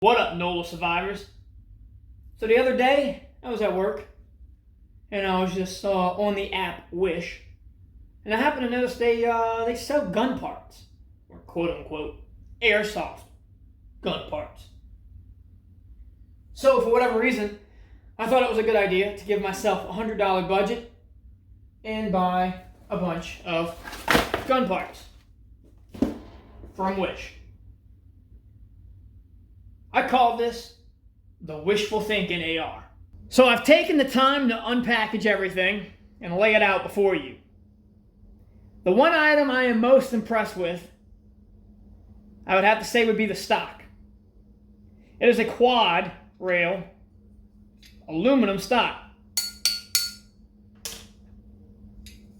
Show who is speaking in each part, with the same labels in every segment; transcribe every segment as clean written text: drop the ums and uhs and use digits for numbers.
Speaker 1: What up, NOLA survivors? So the other day, I was at work, and I was just on the app Wish, and I happened to notice they sell gun parts, or quote-unquote, airsoft gun parts. So for whatever reason, I thought it was a good idea to give myself a $100 budget and buy a bunch of gun parts from Wish. I call this the wishful thinking AR. So I've taken the time to unpackage everything and lay it out before you. The one item I am most impressed with, I would have to say, would be the stock. It is a quad rail aluminum stock.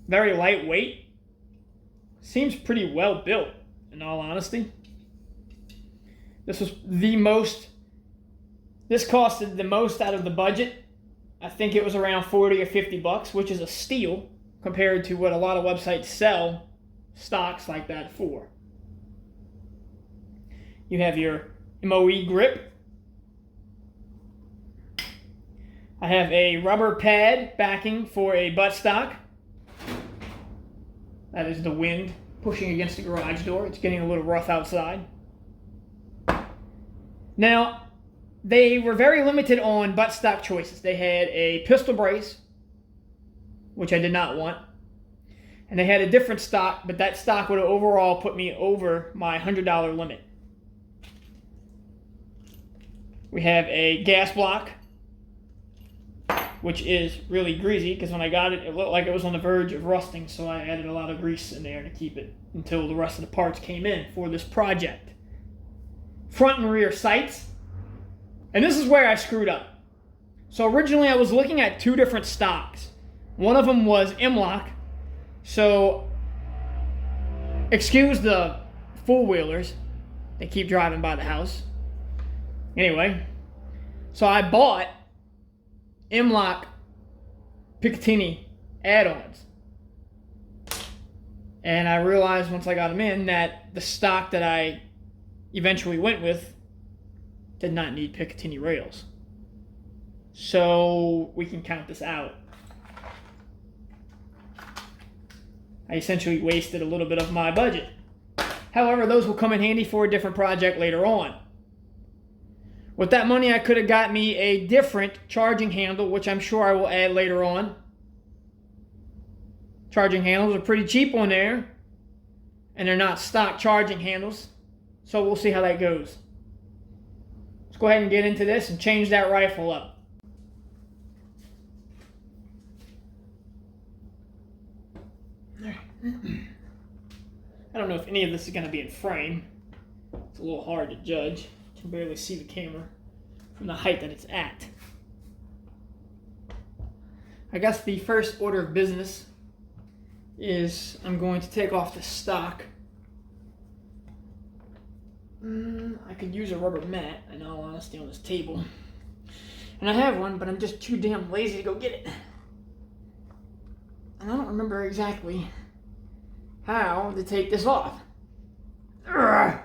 Speaker 1: Very lightweight. Seems pretty well built, in all honesty. This costed the most out of the budget. I think it was around 40 or 50 bucks, which is a steal compared to what a lot of websites sell stocks like that for. You have your MOE grip. I have a rubber pad backing for a buttstock. That is the wind pushing against the garage door. It's getting a little rough outside. Now, they were very limited on buttstock choices. They had a pistol brace, which I did not want. And they had a different stock, but that stock would have overall put me over my $100 limit. We have a gas block, which is really greasy, because when I got it, it looked like it was on the verge of rusting, so I added a lot of grease in there to keep it until the rest of the parts came in for this project. Front and rear sights. And this is where I screwed up. So originally I was looking at two different stocks. One of them was M-LOK. So excuse the four-wheelers. They keep driving by the house. Anyway, so I bought M-LOK Picatinny add-ons. And I realized once I got them in that the stock that I eventually went with did not need Picatinny rails. So we can count this out. I essentially wasted a little bit of my budget. However, those will come in handy for a different project later on. With that money, I could have got me a different charging handle, which I'm sure I will add later on. Charging handles are pretty cheap on there, and they're not stock charging handles. So we'll see how that goes. Let's go ahead and get into this and change that rifle up. I don't know if any of this is going to be in frame. It's a little hard to judge. You can barely see the camera from the height that it's at. I guess the first order of business is I'm going to take off the stock. I could use a rubber mat, in all honesty, on this table. And I have one, but I'm just too damn lazy to go get it. And I don't remember exactly how to take this off. Urgh.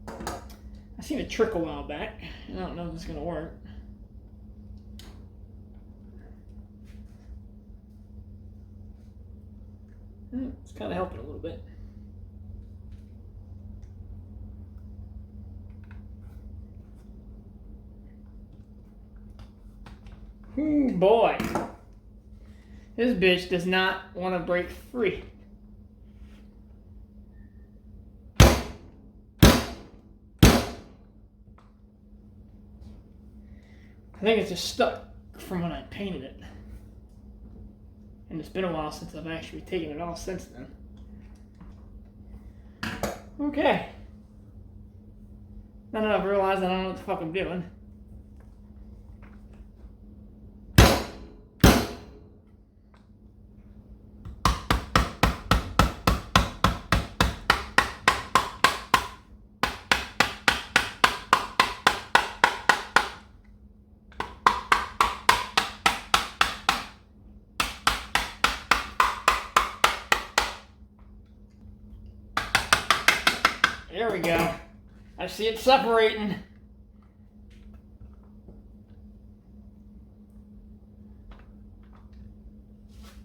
Speaker 1: I seen a trick a while back, and I don't know if it's going to work. It's kind of helping a little bit. Ooh, boy. This bitch does not want to break free. I think it's just stuck from when I painted it. And it's been a while since I've actually taken it off since then. Okay. Now that I've realized I don't know what the fuck I'm doing. There we go. I see it separating.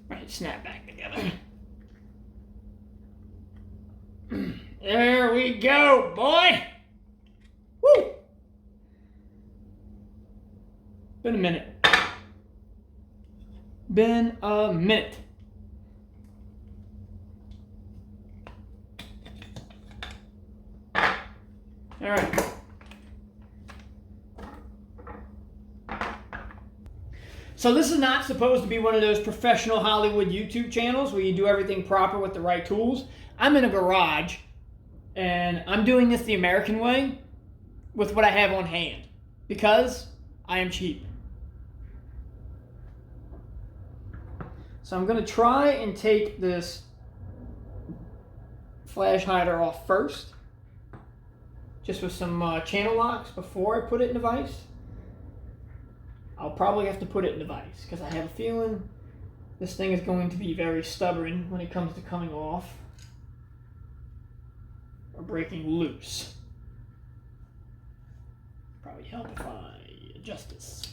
Speaker 1: Right, snap back together. There we go, boy. Woo! Been a minute. Been a minute. All right. So this is not supposed to be one of those professional Hollywood YouTube channels where you do everything proper with the right tools. I'm in a garage, and I'm doing this the American way with what I have on hand because I am cheap. So I'm going to try and take this flash hider off first, just with some channel locks before I put it in the vise. I'll probably have to put it in the vise because I have a feeling this thing is going to be very stubborn when it comes to coming off or breaking loose. Probably help if I adjust this.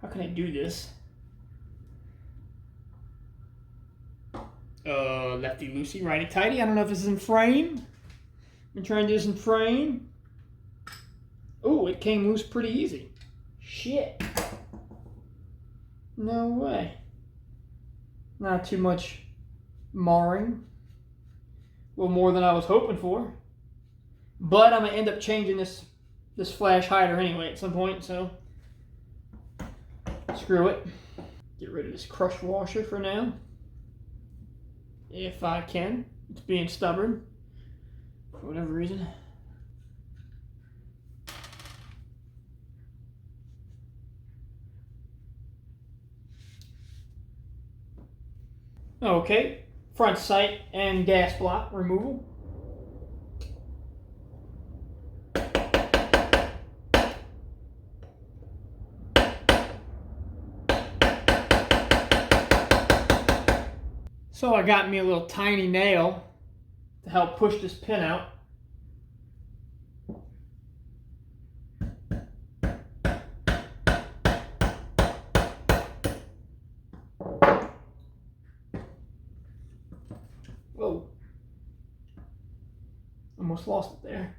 Speaker 1: How can I do this? Lefty loosey, righty tighty. I don't know if this is in frame. I'm trying to do this in frame. Oh, it came loose pretty easy. Shit. No way. Not too much marring. A little more than I was hoping for. But I'm going to end up changing this flash hider anyway at some point, so screw it. Get rid of this crush washer for now. If I can. It's being stubborn for whatever reason. Okay, front sight and gas block removal. So I got me a little tiny nail to help push this pin out. Whoa. Almost lost it there.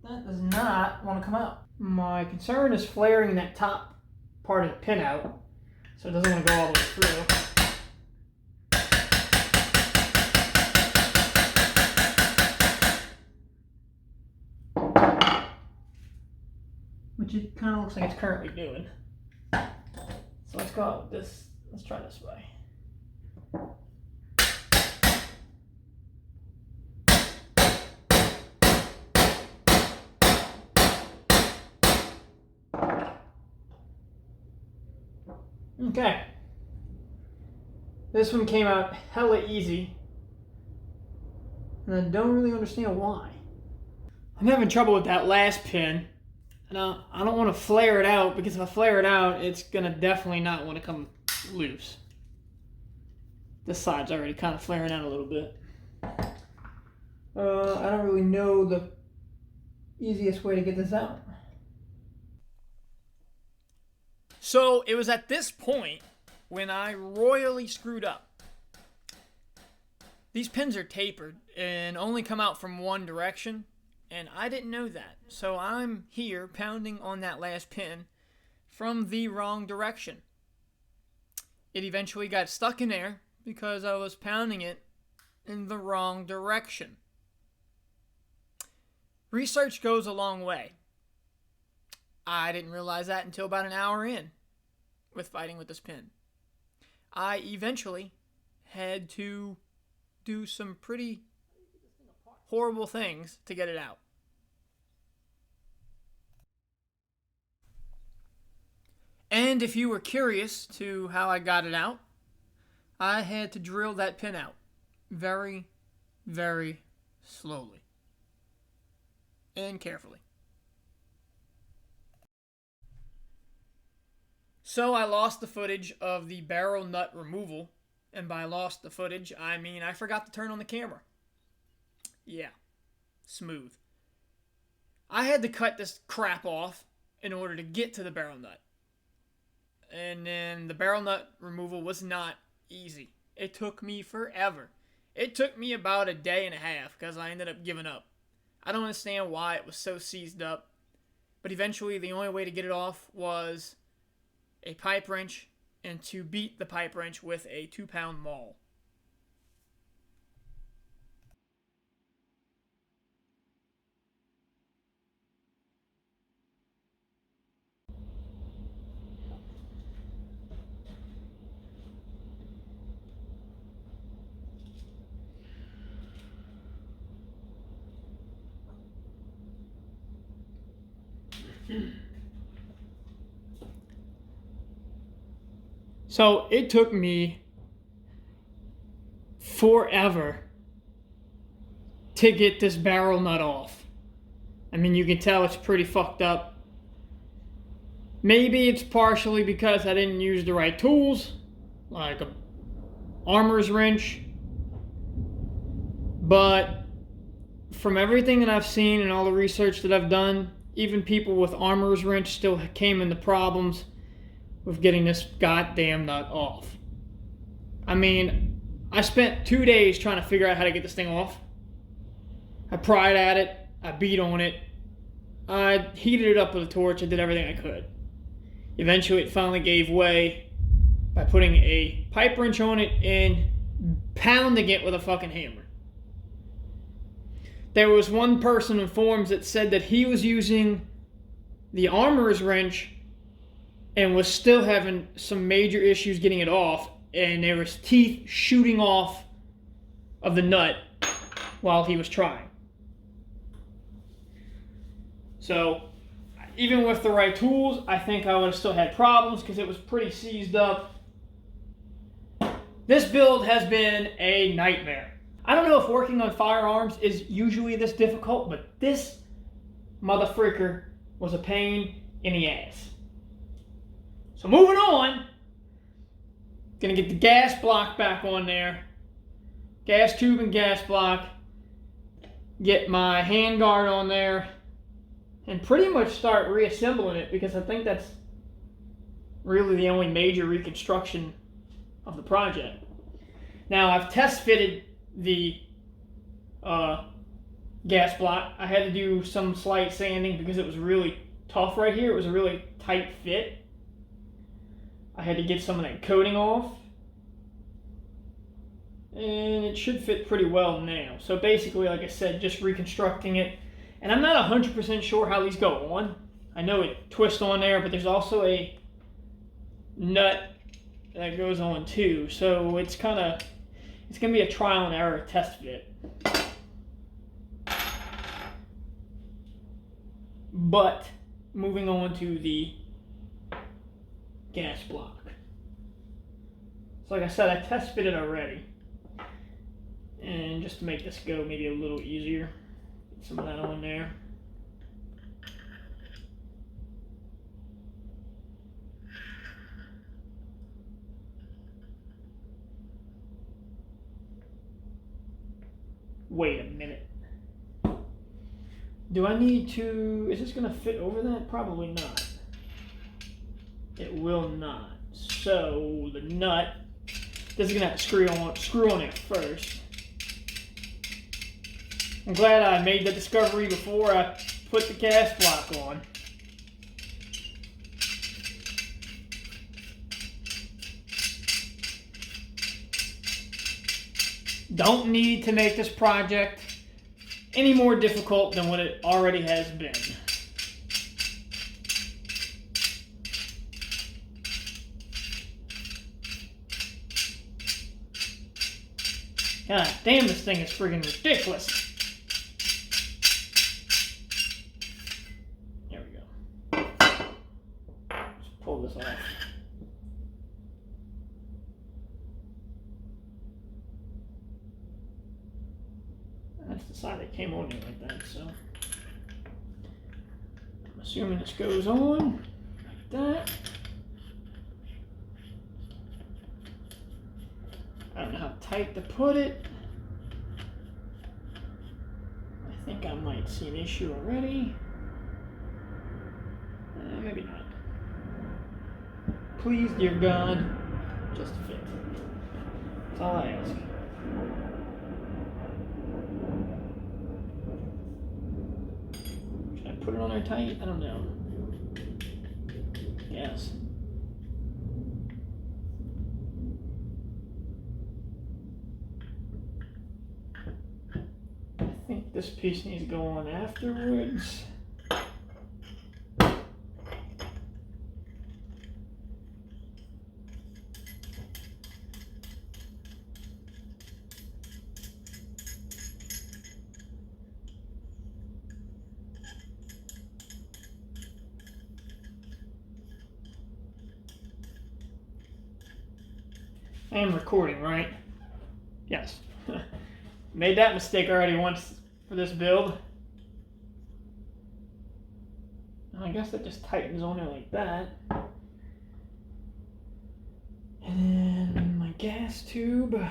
Speaker 1: That does not want to come out. My concern is flaring that top part of the pin out, so it doesn't want to go all the way through. Which it kind of looks like it's currently doing. So let's go out with this. Let's try this way. Okay. This one came out hella easy. And I don't really understand why. I'm having trouble with that last pin. And I don't want to flare it out, because if I flare it out, it's going to definitely not want to come loose. This side's already kind of flaring out a little bit. I don't really know the easiest way to get this out. So it was at this point when I royally screwed up. These pins are tapered and only come out from one direction. And I didn't know that. So I'm here pounding on that last pin from the wrong direction. It eventually got stuck in there because I was pounding it in the wrong direction. Research goes a long way. I didn't realize that until about an hour in with fighting with this pin. I eventually had to do some pretty horrible things to get it out. And if you were curious to how I got it out, I had to drill that pin out very, very slowly and carefully. So I lost the footage of the barrel nut removal, and by lost the footage, I mean I forgot to turn on the camera. Yeah, smooth. I had to cut this crap off in order to get to the barrel nut. And then the barrel nut removal was not easy. It took me forever. It took me about a day and a half because I ended up giving up. I don't understand why it was so seized up, but eventually the only way to get it off was a pipe wrench and to beat the pipe wrench with a 2-pound maul. So it took me forever to get this barrel nut off. I mean, you can tell it's pretty fucked up. Maybe it's partially because I didn't use the right tools, like a armor's wrench. But from everything that I've seen and all the research that I've done, even people with armor's wrench still came into problems with getting this goddamn nut off. I mean, I spent 2 days trying to figure out how to get this thing off. I pried at it, I beat on it, I heated it up with a torch, I did everything I could. Eventually it finally gave way by putting a pipe wrench on it and pounding it with a fucking hammer. There was one person in forums that said that he was using the armorer's wrench and was still having some major issues getting it off, and there was teeth shooting off of the nut while he was trying. So, even with the right tools, I think I would have still had problems because it was pretty seized up. This build has been a nightmare. I don't know if working on firearms is usually this difficult, but this motherfricker was a pain in the ass. So moving on, gonna get the gas block back on there, gas tube and gas block, get my handguard on there, and pretty much start reassembling it because I think that's really the only major reconstruction of the project. Now I've test fitted the gas block. I had to do some slight sanding because it was really tough right here. It was a really tight fit. I had to get some of that coating off, and it should fit pretty well now. So basically, like I said, just reconstructing it. And I'm not 100% sure how these go on. I know it twists on there, but there's also a nut that goes on too. So it's gonna be a trial and error test fit. But moving on to the gas block. So like I said, I test fitted already. And just to make this go maybe a little easier, get some of that on there. Wait a minute. Do I need to, is this gonna fit over that? Probably not. It will not. So the nut, this is gonna have to screw on it first. I'm glad I made the discovery before I put the cast block on. Don't need to make this project any more difficult than what it already has been. God damn, this thing is friggin' ridiculous. There we go. Let's pull this off. That's the side that came on here like that, so I'm assuming this goes on like that. I don't know how tight to put it. I think I might see an issue already. Maybe not. Please, dear God, just fit. That's all I ask. Should I put it on there tight? I don't know. Yes. I think this piece needs to go on afterwards. I am recording, right? Yes. Made that mistake already once for this build. I guess that just tightens on there like that. And then my gas tube. Does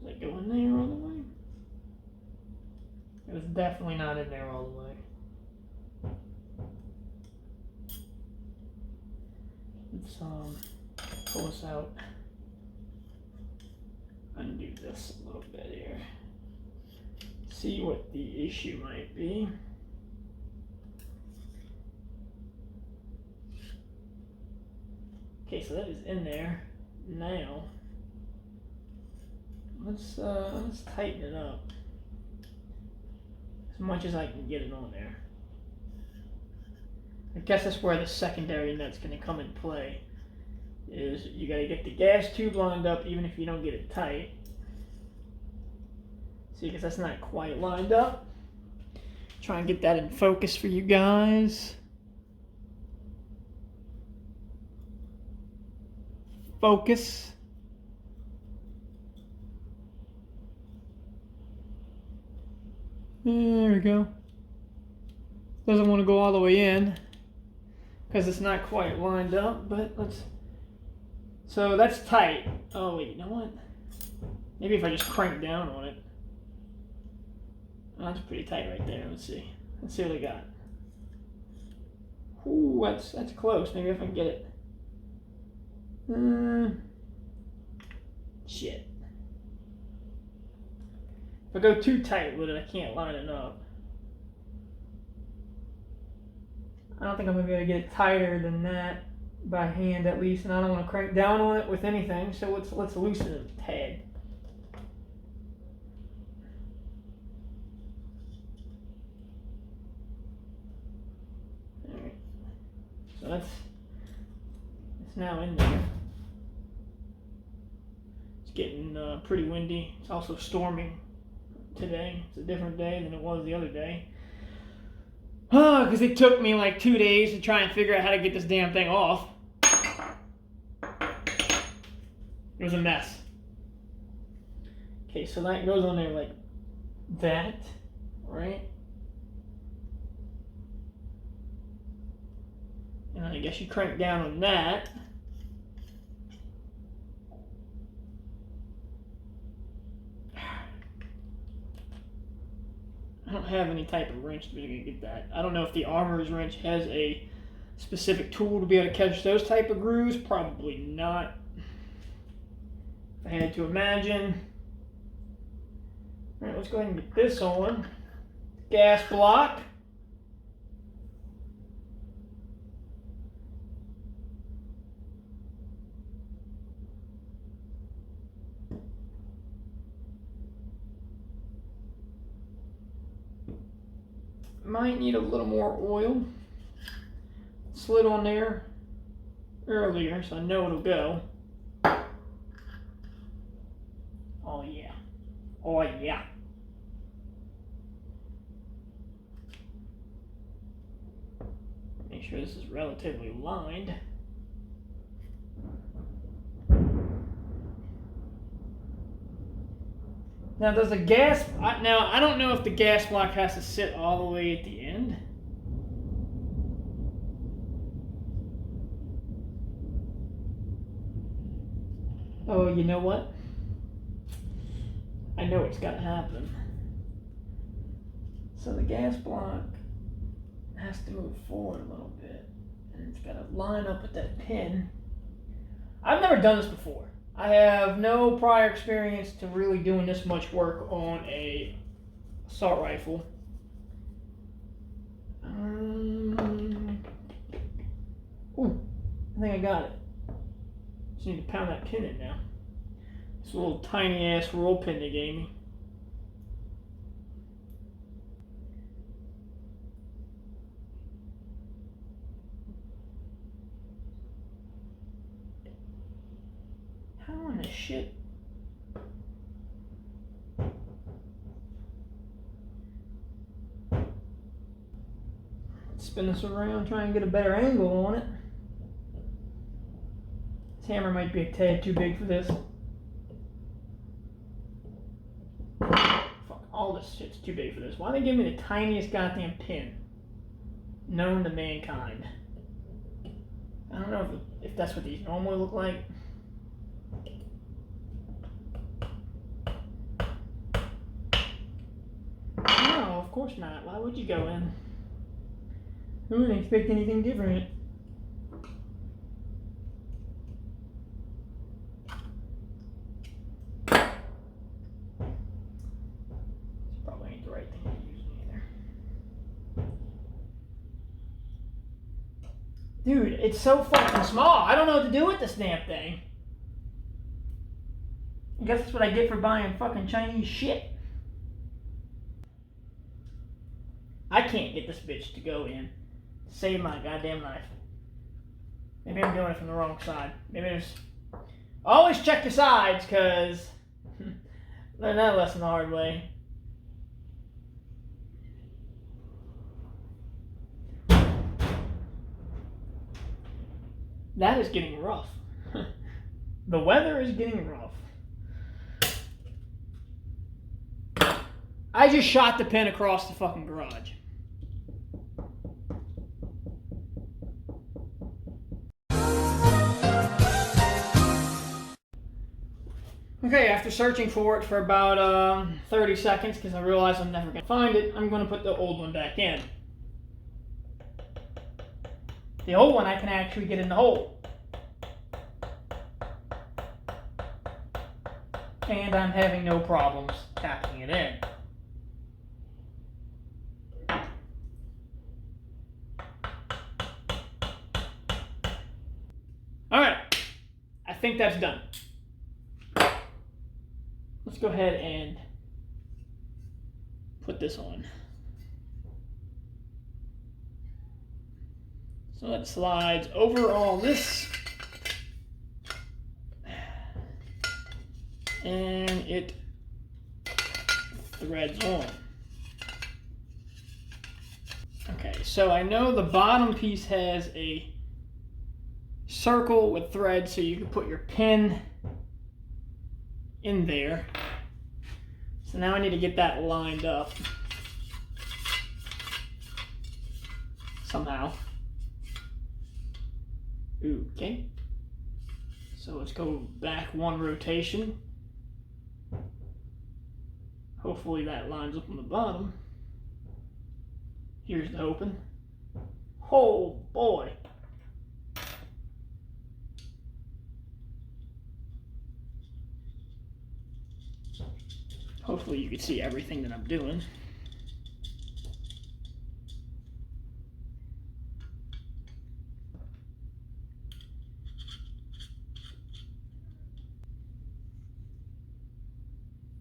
Speaker 1: that go in there all the way? It was definitely not in there all the way. Let's pull this out. Undo this a little bit here. See what the issue might be. Okay, so that is in there. Now let's tighten it up as much as I can get it on there. I guess that's where the secondary nut's going to come in play. Is you got to get the gas tube lined up even if you don't get it tight. See, because that's not quite lined up. Try and get that in focus for you guys. Focus. There we go. Doesn't want to go all the way in because it's not quite lined up, but let's. So that's tight. Oh wait, you know what? Maybe if I just crank down on it. Oh, that's pretty tight right there. Let's see. Let's see what I got. Ooh, that's close. Maybe if I can get it. Shit. If I go too tight with it, I can't line it up. I don't think I'm going to be able to get it tighter than that by hand at least, and I don't want to crank down on it with anything, so let's loosen it a tad. Alright. So that's now in there. It's getting pretty windy. It's also storming today. It's a different day than it was the other day. Because it took me like 2 days to try and figure out how to get this damn thing off. It was a mess. Okay, so that goes on there like that, right? And then I guess you crank down on that. I don't have any type of wrench to be able to get that. I don't know if the Armorer's wrench has a specific tool to be able to catch those type of grooves. Probably not. If I had to imagine. Alright, let's go ahead and get this on. Gas block. Might need a little more oil. Slid on there earlier, so I know it'll go. Oh yeah. Oh yeah. Make sure this is relatively lined. Now does the gas, now I don't know if the gas block has to sit all the way at the end. Oh, you know what? I know it's got to happen. So the gas block has to move forward a little bit, and it's got to line up with that pin. I've never done this before. I have no prior experience to really doing this much work on a assault rifle. Ooh, I think I got it. Just need to pound that pin in now. This little tiny ass roll pin they gave me. How in the shit? Spin this around, try and get a better angle on it. This hammer might be a tad too big for this. Fuck, all this shit's too big for this. Why they give me the tiniest goddamn pin known to mankind? I don't know if that's what these normally look like. No, of course not. Why would you go in? Who would expect anything different? This probably ain't the right thing to use either. Dude, it's so fucking small. I don't know what to do with this damn thing. I guess that's what I get for buying fucking Chinese shit. I can't get this bitch to go in. Save my goddamn life. Maybe I'm doing it from the wrong side. Maybe there's... Always check your sides, because... learn that lesson the hard way. That is getting rough. The weather is getting rough. I just shot the pin across the fucking garage. Okay, after searching for it for about 30 seconds, because I realized I'm never going to find it, I'm going to put the old one back in. The old one I can actually get in the hole. And I'm having no problems tapping it in. Alright, I think that's done. Let's go ahead and put this on. So it slides over all this. And it threads on. Okay, so I know the bottom piece has a circle with threads so you can put your pin in there. So now I need to get that lined up somehow. Okay. So let's go back one rotation. Hopefully that lines up on the bottom. Here's the open. Oh boy. Hopefully you can see everything that I'm doing.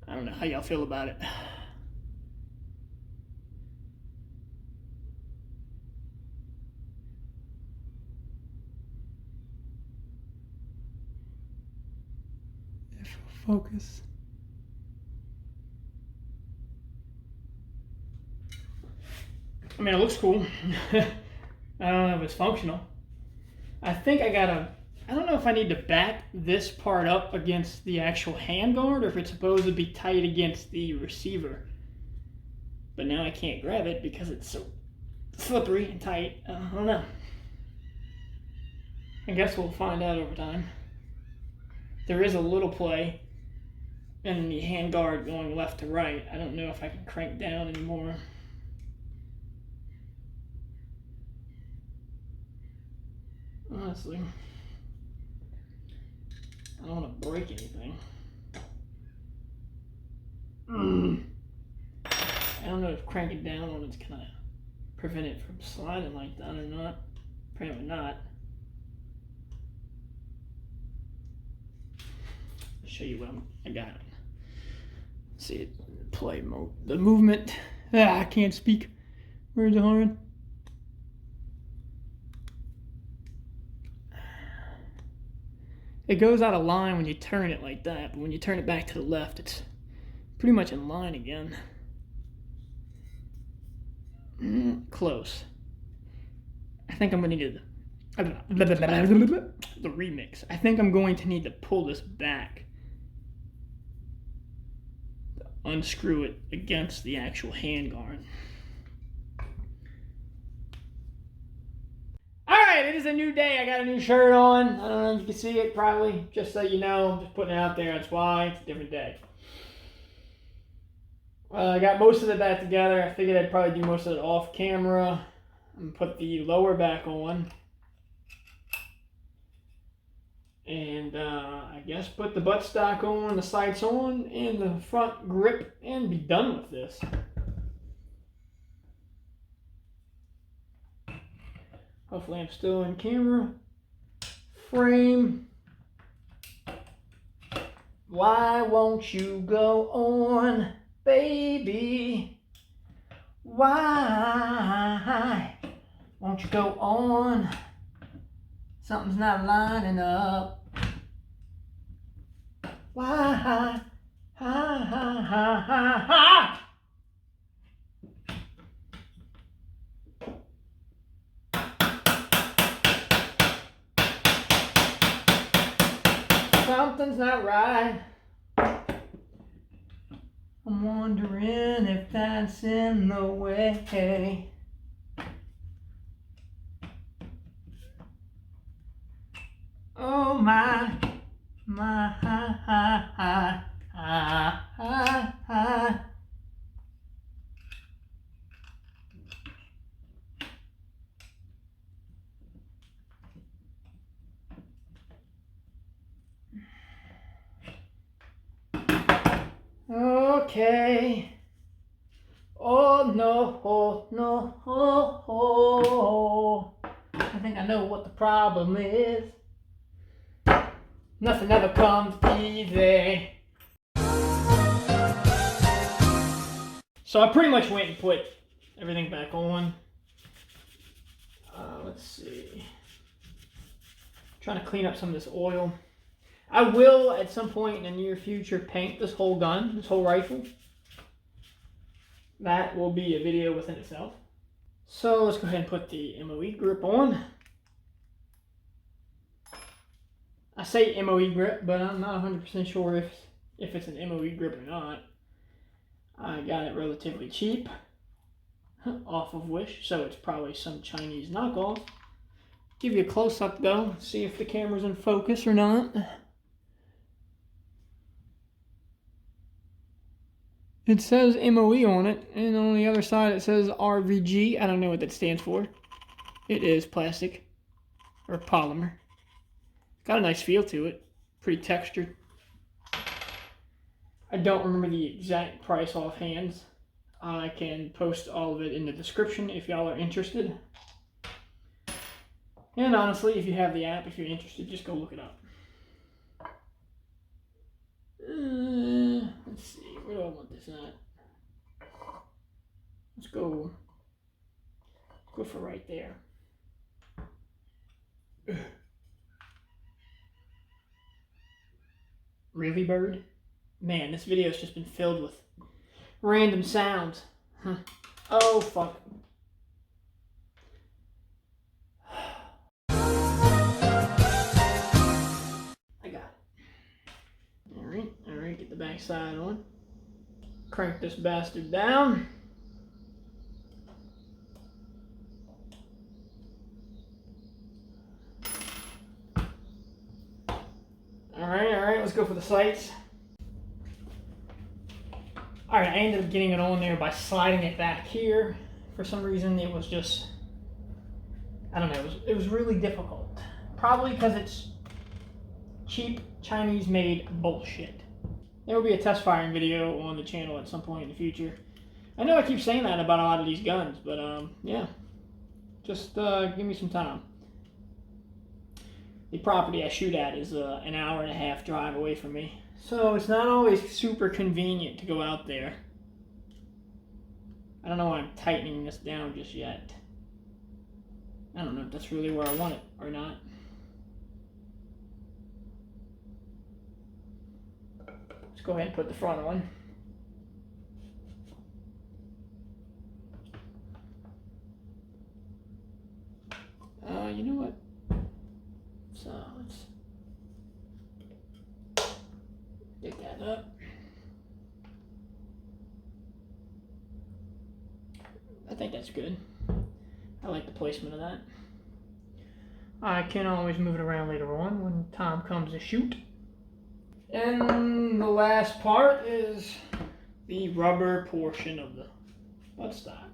Speaker 1: I don't know how y'all feel about it. If we'll focus. I mean, it looks cool. I don't know if it's functional. I think I don't know if I need to back this part up against the actual handguard or if it's supposed to be tight against the receiver. But now I can't grab it because it's so slippery and tight. I don't know. I guess we'll find out over time. There is a little play in the handguard going left to right. I don't know if I can crank down anymore. Honestly, I don't want to break anything. I don't know if cranking down on it's gonna prevent it from sliding like that or not. Apparently not. I'll show you what I got. See it, play mode. The movement. I can't speak. Where's the horn? It goes out of line when you turn it like that, but when you turn it back to the left, it's pretty much in line again. Close. I think I'm going to need the remix. I think I'm going to need to pull this back. Unscrew it against the actual handguard. Alright, it is a new day. I got a new shirt on. I don't know if you can see it, probably. Just so you know, I'm just putting it out there. That's why. It's a different day. I got most of it back together. I figured I'd probably do most of it off camera. And put the lower back on. And I guess put the buttstock on, the sights on, and the front grip, and be done with this. Hopefully I'm still in camera frame. Why won't you go on, baby? Why won't you go on? Something's not lining up. Why? Something's not right. I'm wondering if that's in the way. Oh my. Okay. Oh no, oh no, oh, oh. I think I know what the problem is. Nothing ever comes easy. So I pretty much went and put everything back on. Let's see. Trying to clean up some of this oil. I will, at some point in the near future, paint this whole gun, this whole rifle. That will be a video within itself. So let's go ahead and put the MOE grip on. I say MOE grip, but I'm not 100% sure if it's an MOE grip or not. I got it relatively cheap off of Wish, so it's probably some Chinese knockoff. Give you a close-up though, see if the camera's in focus or not. It says MOE on it, and on the other side it says RVG. I don't know what that stands for. It is plastic or polymer. Got a nice feel to it. Pretty textured. I don't remember the exact price offhand. I can post all of it in the description if y'all are interested. And honestly, if you have the app, if you're interested, just go look it up. Let's see, where do I want this at? Let's go for right there. Really, bird? Man, this video's just been filled with random sounds. Huh. Oh, fuck. I got it. Alright, get the back side on. Crank this bastard down. Alright, let's go for the sights. Alright, I ended up getting it on there by sliding it back here. For some reason, it was just, I don't know, it was really difficult. Probably because it's cheap Chinese-made bullshit. There will be a test firing video on the channel at some point in the future. I know I keep saying that about a lot of these guns, but yeah. Just give me some time. The property I shoot at is an hour-and-a-half drive away from me. So it's not always super convenient to go out there. I don't know why I'm tightening this down just yet. I don't know if that's really where I want it or not. Let's go ahead and put the front on. You know what? So let's get that up. I think that's good. I like the placement of that. I can always move it around later on when time comes to shoot. And the last part is the rubber portion of the buttstock.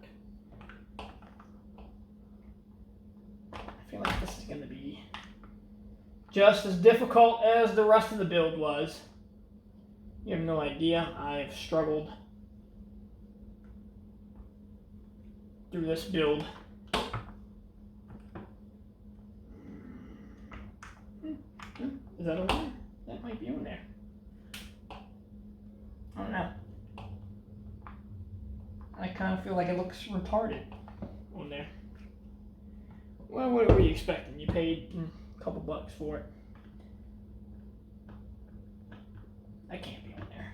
Speaker 1: I feel like this is going to be just as difficult as the rest of the build was. You have no idea. I've struggled through this build. Is that on there? That might be on there. I don't know. I kind of feel like it looks retarded on there. Well, what were you expecting? You paid a couple bucks for it. That can't be on there.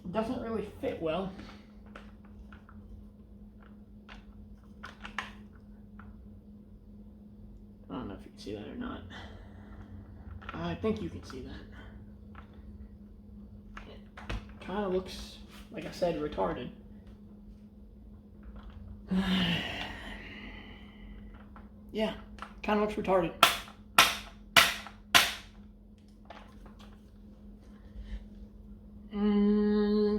Speaker 1: It doesn't really fit well. I don't know if you can see that or not. I think you can see that. It kind of looks, like I said, retarded. Yeah, kind of looks retarded.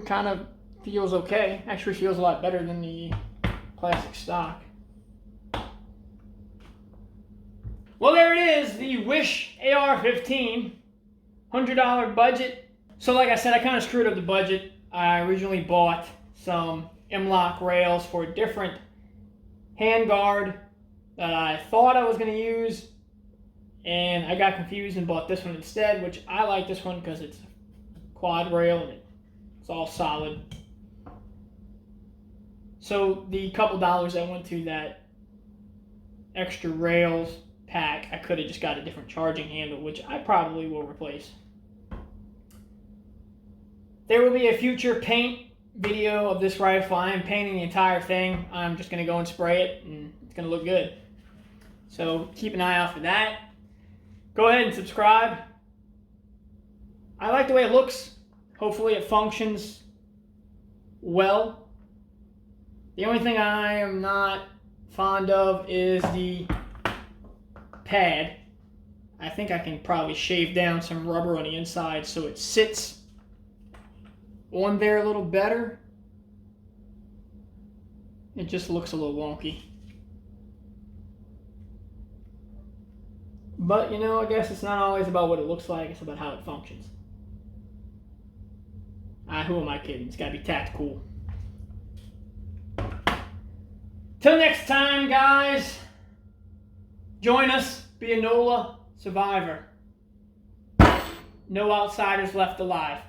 Speaker 1: Kind of feels okay. Actually feels a lot better than the plastic stock. Well, there it is, the Wish AR-15, $100 budget. So like I said, I kind of screwed up the budget. I originally bought some M-LOK rails for a different handguard that I thought I was going to use, and I got confused and bought this one instead, which I like this one because it's a quad rail and it's all solid. So the couple dollars I went to that extra rails pack, I could have just got a different charging handle, which I probably will replace. There will be a future paint video of this rifle. I am painting the entire thing. I'm just going to go and spray it, and it's going to look good. So keep an eye out for that. Go ahead and subscribe. I like the way it looks. Hopefully it functions well. The only thing I am not fond of is the pad. I think I can probably shave down some rubber on the inside so it sits on there a little better. It just looks a little wonky. But, you know, I guess it's not always about what it looks like, it's about how it functions. Who am I kidding? It's got to be tactical. Till next time, guys, join us, be a NOLA survivor. No outsiders left alive.